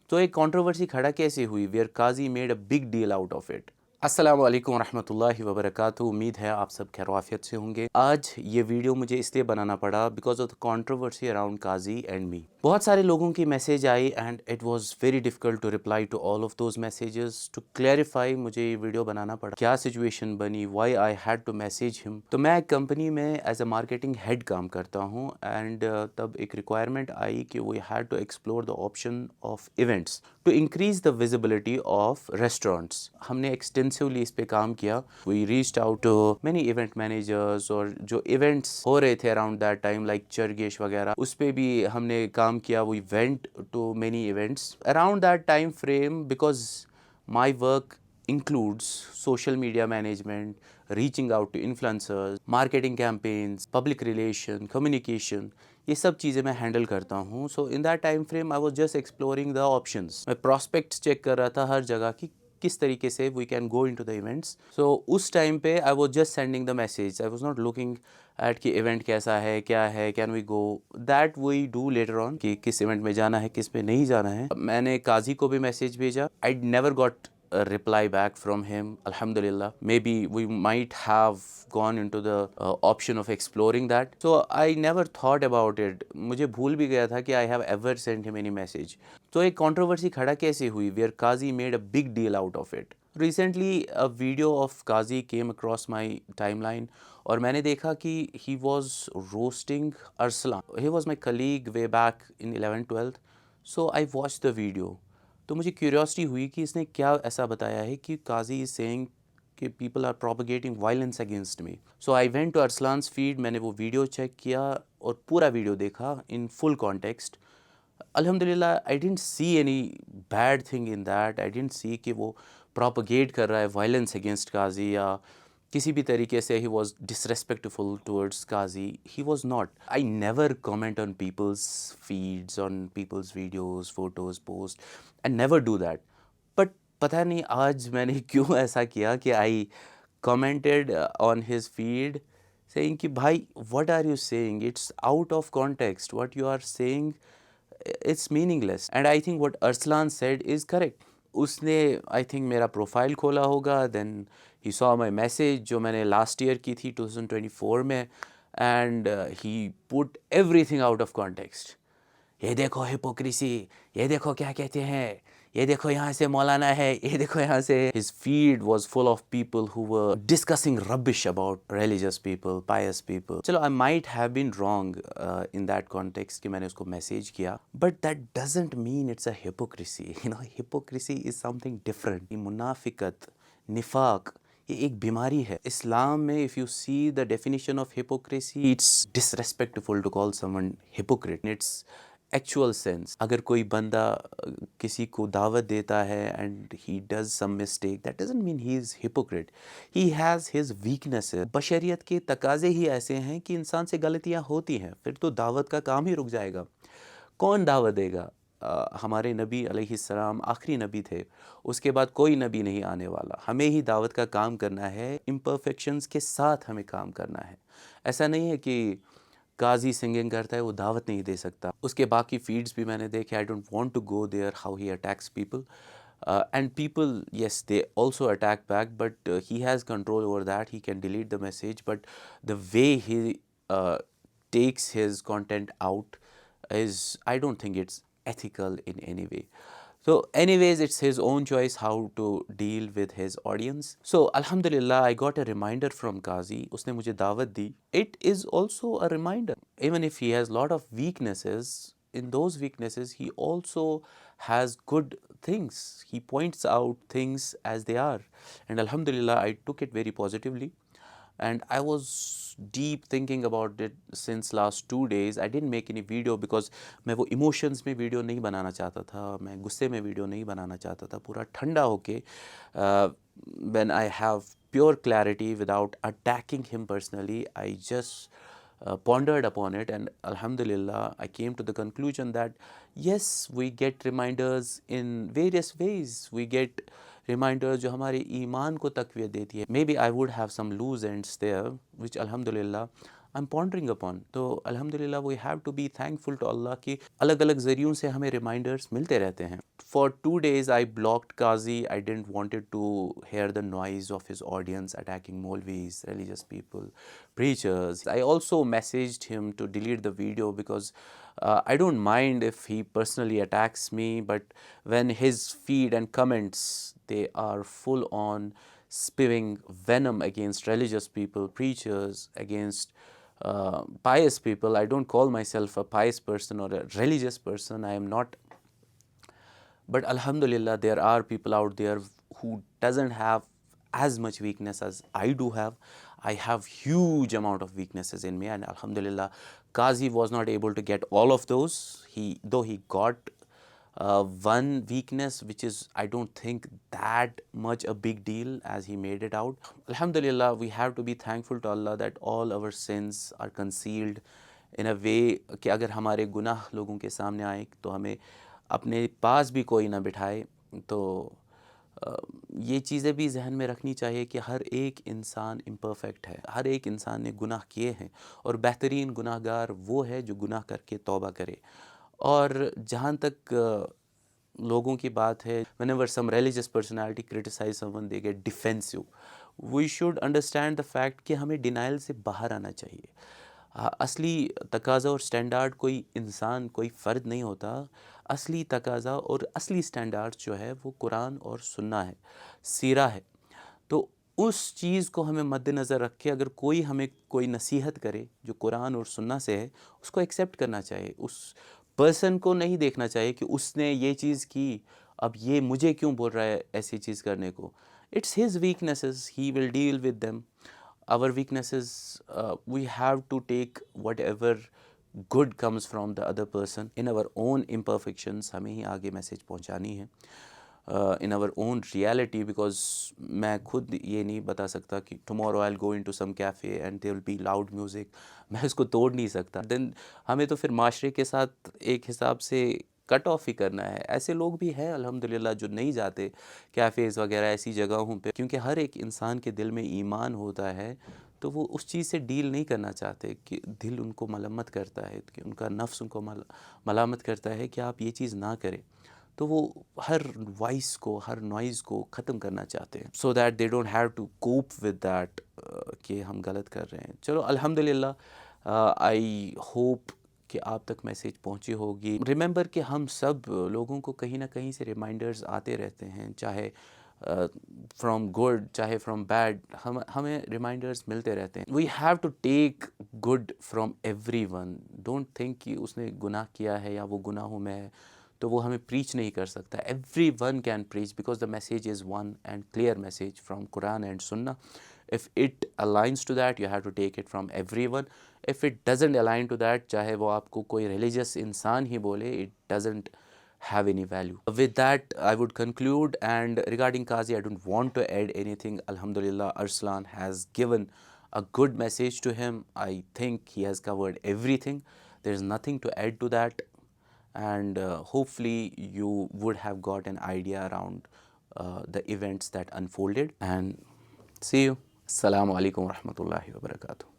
तो एक कंट्रोवर्सी खड़ा कैसे हुई where Qazi made a big deal out of it. अस्सलाम वालेकुम रहमतुल्लाहि व बरकातुहू। उम्मीद है आप सब खैरियत से होंगे। आज ये वीडियो मुझे इसलिए बनाना पड़ा because of the controversy around Qazi and me. बहुत सारे लोगों की मैसेज आई and it was very difficult to reply to all of those messages. To clarify मुझे ये वीडियो बनाना पड़ा, क्या सिचुएशन बनी, why I had to message him. तो मैं एक कंपनी में एज अ मार्केटिंग हेड काम करता हूँ एंड तब एक रिक्वायरमेंट आई कि we had to explore the option of events to increase the visibility of restaurants. हमने एक्सटेंसिवली इस पे काम किया। We reached out to many event managers और जो इवेंट्स हो रहे थे अराउंड दैट टाइम लाइक चरगेश वगैरह, उस पे भी हमने काम किया। We went to many events around that time frame because my work includes social media management, reaching out to influencers, marketing campaigns, public relation, communication, ये सब चीज़ें मैं हैंडल करता हूँ। So in that time frame I was just exploring the options. मैं prospects check कर रहा था हर जगह की किस तरीके से we can go into the events. So उस टाइम पे I was just sending the message, I was not looking at कि इवेंट कैसा है, क्या है, can we go, that we do later on कि किस इवेंट में जाना है, किस में नहीं जाना है। मैंने काजी को भी मैसेज भेजा। I never got a reply back from him, alhamdulillah. Maybe we might have gone into the option of exploring that. So I never thought about it. मुझे भूल भी गया था कि I have ever sent him any message. तो एक controversy खड़ा कैसे हुई where Kazi made a big deal out of it. Recently a video of Kazi came across my timeline और मैंने देखा कि he was roasting Arslan. He was my colleague way back in 11th 12th. So I watched the video. तो मुझे curiosity हुई कि इसने क्या ऐसा बताया है कि काजी इज सेइंग कि people are propagating violence against me. So I went to Arsalan's feed, मैंने वो वीडियो चेक किया और पूरा वीडियो देखा इन फुल कॉन्टेक्स्ट। अल्हम्दुलिल्लाह I didn't see any bad thing in that. I didn't see कि वो प्रोपगेट कर रहा है वायलेंस अगेंस्ट काजी या किसी भी तरीके से he was disrespectful towards Qazi. He was not. I never comment on people's feeds, on people's videos, photos, post. I never do that. But पता नहीं आज मैंने क्यों ऐसा किया कि I commented on his feed saying कि भाई what are you saying, it's out of context, what you are saying it's meaningless. And I think what Arslan said is correct. उसने आई थिंक मेरा प्रोफाइल खोला होगा, then he saw my message जो मैंने last year की थी 2024 में, and he put everything out of context. ये देखो हिपोक्रेसी, ये देखो क्या कहते हैं, ये देखो यहाँ से मौलाना है, ये देखो यहाँ से। His feed was full of people who were discussing rubbish about religious people, pious people. चलो I might have been wrong in that context कि मैंने उसको मैसेज किया, but that doesn't mean it's a hypocrisy. You know, hypocrisy is something different. ये मुनाफिकत, निफाक, ये एक बीमारी है। इस्लाम में if you see the definition of hypocrisy, it's disrespectful to call someone hypocrite. It's actual sense. अगर कोई बंदा किसी को दावत देता है and he does some mistake, that doesn't mean he is hypocrite. He has his weaknesses. बशरियत के तकाजे ही ऐसे हैं कि इंसान से गलतियां होती हैं, फिर तो दावत का काम ही रुक जाएगा। कौन दावत देगा? हमारे नबी अलैहिस्सलाम आखिरी नबी थे, उसके बाद कोई नबी नहीं आने वाला। हमें ही दावत का काम करना है, इम्परफेक्शंस के साथ हमें काम करना है। ऐसा नहीं है कि काजी सिंगिंग करता है वो दावत नहीं दे सकता। उसके बाकी फीड्स भी मैंने देखे। I don't want to go there, how he attacks people and people, yes, they also attack back, but he has control over that. He can delete the message, but the way he uh, takes his content out is, I don't think it's ethical in any way. So anyways, it's his own choice how to deal with his audience. So alhamdulillah I got a reminder from Qazi. उसने मुझे दावत दी. It is also a reminder. Even if he has lot of weaknesses, in those weaknesses he also has good things. He points out things as they are, and alhamdulillah I took it very positively. And I was deep thinking about it since last 2 days. I didn't make any video because मैं वो emotions में video नहीं बनाना चाहता था, मैं गुस्से में video नहीं बनाना चाहता था। पूरा ठंडा होके when I have pure clarity without attacking him personally, I just pondered upon it, and alhamdulillah I came to the conclusion that yes, we get reminders in various ways. We get reminders जो हमारे ईमान को तक़वियत देती है। Maybe I would have some loose ends there, which alhamdulillah I'm pondering upon. तो अल्हम्दुलिल्लाह we have to be thankful to Allah कि अलग अलग ज़रियों से हमें reminders मिलते रहते हैं. For 2 days I blocked Qazi. I didn't wanted to hear the noise of his audience attacking Maulvis, religious people, preachers. I also messaged him to delete the video because I don't mind if he personally attacks me, but when his feed and comments, they are full on spewing venom against religious people, preachers, against pious people. I don't call myself a pious person or a religious person. I am not. But alhamdulillah, there are people out there who doesn't have as much weakness as I do have. I have huge amount of weaknesses in me, and alhamdulillah, Qazi was not able to get all of those. Though he got one weakness, which is I don't think that much a big deal as he made it out. Alhamdulillah, we have to be thankful to Allah that all our sins are concealed in a way कि अगर हमारे गुनाह लोगों के सामने आए तो हमें अपने पास भी कोई ना बिठाए. तो ये चीज़ें भी जहन में रखनी चाहिए कि हर एक इंसान इम्परफेक्ट है, हर एक इंसान ने गुनाह किए हैं और बेहतरीन गुनाहगार वो है जो गुनाह करके तौबा करे. और जहाँ तक लोगों की बात है, whenever some religious personality criticize someone they get defensive. We should understand the fact कि हमें डिनाइल से बाहर आना चाहिए. असली तकाज़ा और स्टैंडर्ड कोई इंसान, कोई फ़र्द नहीं होता. असली तकाज़ा और असली स्टैंडर्ड जो है वो कुरान और सुन्ना है, सीरा है. तो उस चीज़ को हमें मद्देनज़र रख के अगर कोई हमें कोई नसीहत करे जो कुरान और सुन्ना से है, उसको एक्सेप्ट करना चाहिए. उस पर्सन को नहीं देखना चाहिए कि उसने ये चीज़ की, अब ये मुझे क्यों बोल रहा है ऐसी चीज़ करने को. It's his weaknesses, he will deal with them. Our weaknesses, we have to take whatever good comes from the other person. In our own imperfections हमें ही आगे मैसेज पहुंचानी है, in our own reality, because मैं खुद ये नहीं बता सकता कि tomorrow I'll go into some cafe and there will be loud music. मैं इसको तोड़ नहीं सकता. then हमें तो फिर माशरे के साथ एक हिसाब से कट ऑफ ही करना है. ऐसे लोग भी हैं अल्हम्दुलिल्लाह जो नहीं जाते कैफ़ेज़ वगैरह ऐसी जगहों पे, क्योंकि हर एक इंसान के दिल में ईमान होता है तो वो उस चीज़ से डील नहीं करना चाहते कि दिल उनको मलम्मत करता है, कि उनका नफ्स उनको मलामत करता है कि आप ये चीज़ ना करें. तो वो हर वॉइस को, हर नॉइज़ को ख़त्म करना चाहते हैं, so that they don't have to cope with that कि हम गलत कर रहे हैं. चलो अल्हम्दुलिल्लाह, आई होप कि आप तक मैसेज पहुंची होगी. रिमेंबर कि हम सब लोगों को कहीं ना कहीं से रिमाइंडर्स आते रहते हैं, चाहे फ्रॉम गुड चाहे फ्रॉम बैड, हमें रिमाइंडर्स मिलते रहते हैं. We have to take good from every one. Don't think कि उसने गुनाह किया है या वो गुनाहों में है तो वो हमें प्रीच नहीं कर सकता. Every one can preach because the message is one and clear message from Quran and सुन्ना. If it aligns to that, you have to take it from everyone. If it doesn't align to that, चाहे वो आपको कोई religious इंसान ही बोले, it doesn't have any value. With that, I would conclude. And regarding Qazi, I don't want to add anything. Alhamdulillah, Arslan has given a good message to him. I think he has covered everything. There is nothing to add to that. And hopefully you would have got an idea around the events that unfolded. And see you. Assalamu alaikum wa rahmatullahi wa barakatuh.